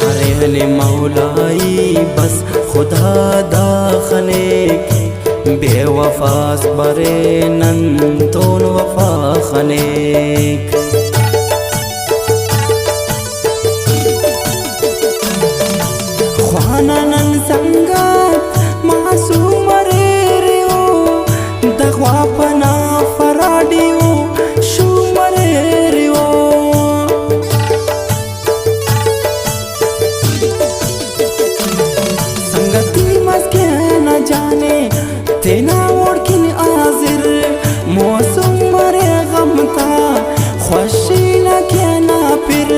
हरे मौलाई बस खुदा दाखनेक बेवफास बरे नंतोन वफा खनेक ख्वाना नन संगत मासूम रे रियो दखवा पना फराडियो शुम रे रियो जाने तेना ओढ़किन आजिर मौसम मरे गम का खुशी न कहना फिर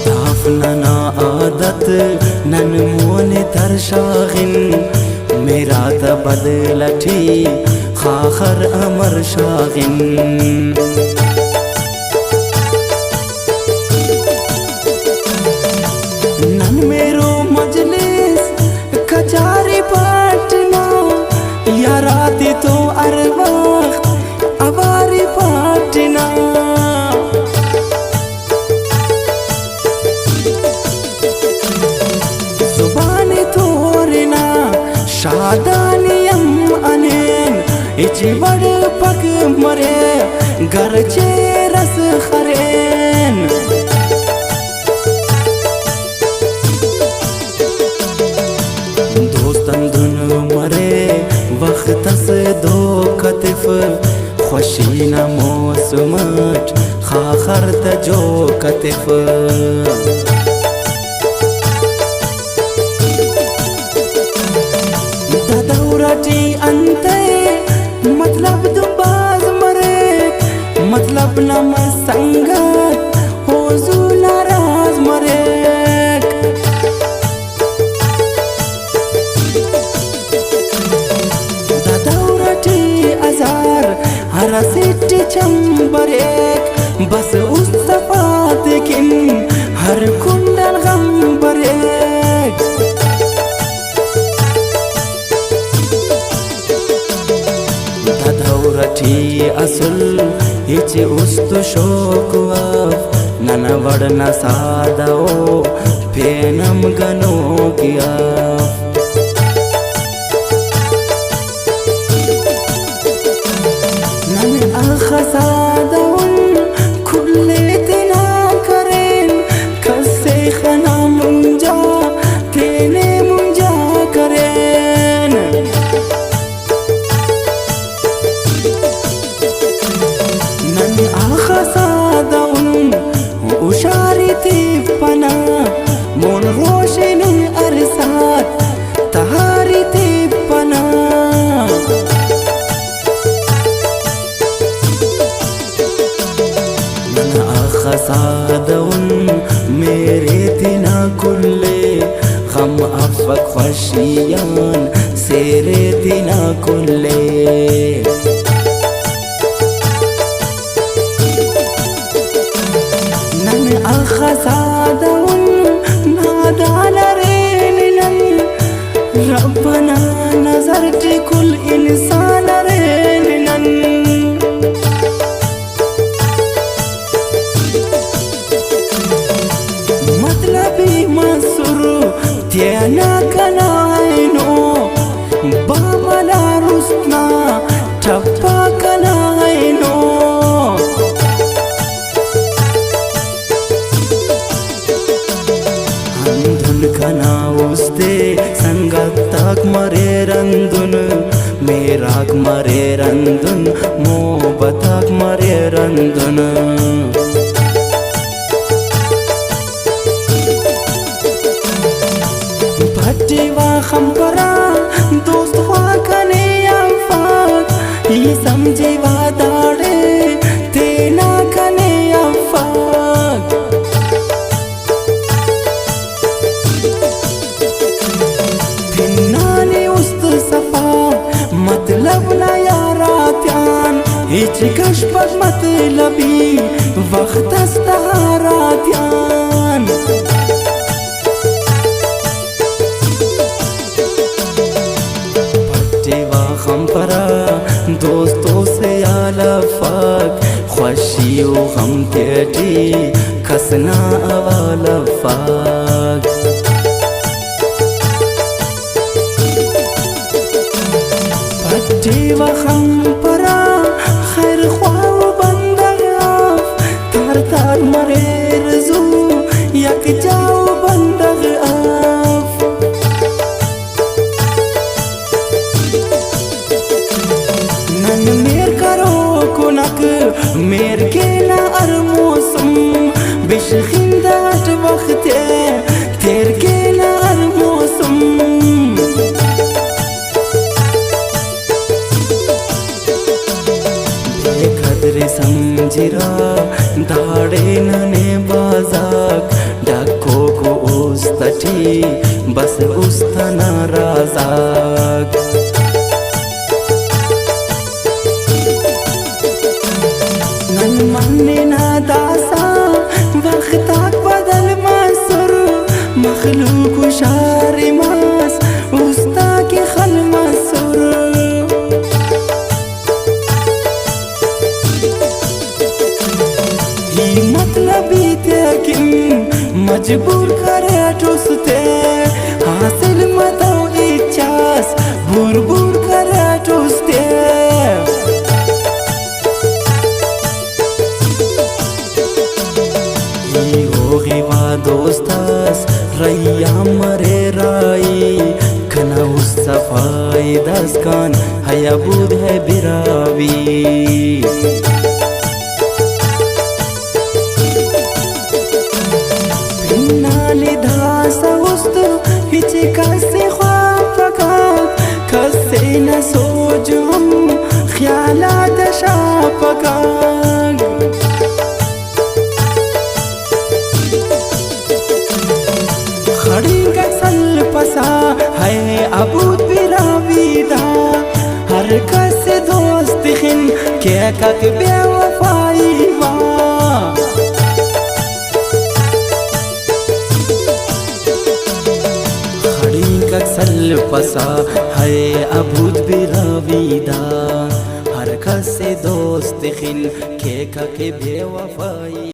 दाफना ना आदत नन मोने तरशागिन मेरा तबदलठी खाखर अमर शागिन मेरो मजलिस कचारी पाटना या राती तो अरवाख अबारी पाटना जुबानी तोरना शादानियम अनेन इची बड़ पक मरे गरचे रस खरेन वक्त से दो कतिफ खुशी न मौसमट खाखर तजो कतिफ दौरटी अंते मतलब दुबाज मरे मतलब न संगत होजू नाराज मरे हर सिटी चंबर एक बस उस सफात किन हर कुंडल गम बरेक दौरठी असुल हिच उस्त शोक वाफ नन वड़ना सादाओ फेनम गनो किया खसादउन खुलेतना करें कसे खना मुंजा तेने मुंजा करें नन खसादउन उशारी थी पना मोन रोशन अरसात तहारी थी पना खसादउन मेरे तिना कुल्ले गम अफक खुशियान सेरे तिना कुल्ले नन खसादउन नादान रेन नन रब ना उस्ते संगताक मरे रंदुन मेराक मरे रंदुन मोहब्बताक मरे रंदुन भट्टीवा खंपरा दोस्त वा कने अफाक ही समझीवा दाड़े तेना कने अफाक फिन्नाने उस्त सफा मतलब ना यारा त्यान हिच कशपक मतलबी वक्त अस्तारा त्यान खंपरा दोस्तों से आलफाक खुशी व गम तेटी खसना अवालफाक पट्टी व खंपरा खैर ख्वाह बंदगाफ तार तार मरे रजू यक जाओ बंदगाफ मेर करो कुनक मेर के ना अर मौसम बिशखिंदाट वक्त तेर के ना अर मौसम बेकदर समझिरा दाड़े नने बाजाक डको को उस्तठी बस उस्तना राजाक मन्ने ना दासा वक्ताक बदल मासुर मखलूक शारी मास उस्ता के खल मासुर ही मतलबी तेकिन मजबूर करे टुसते हासिल मतो इच्छास बुर बुर करे टुसते दोस्तास रैया मरे राई खना उस सफाई दस्कान हया बुध है बिरावी नाली धास उस्त हिचे कसे ख्वाफका कसे न सोच हम ख्यालात शापका खड़ी कसल पसा है अबूद बिरावीदा हर कस दोस्त खिन के कक बेवफाई वा खड़ी कसल पसा है अबूद बिरावीदा हर कस दोस्त खिन के कक बेवफाई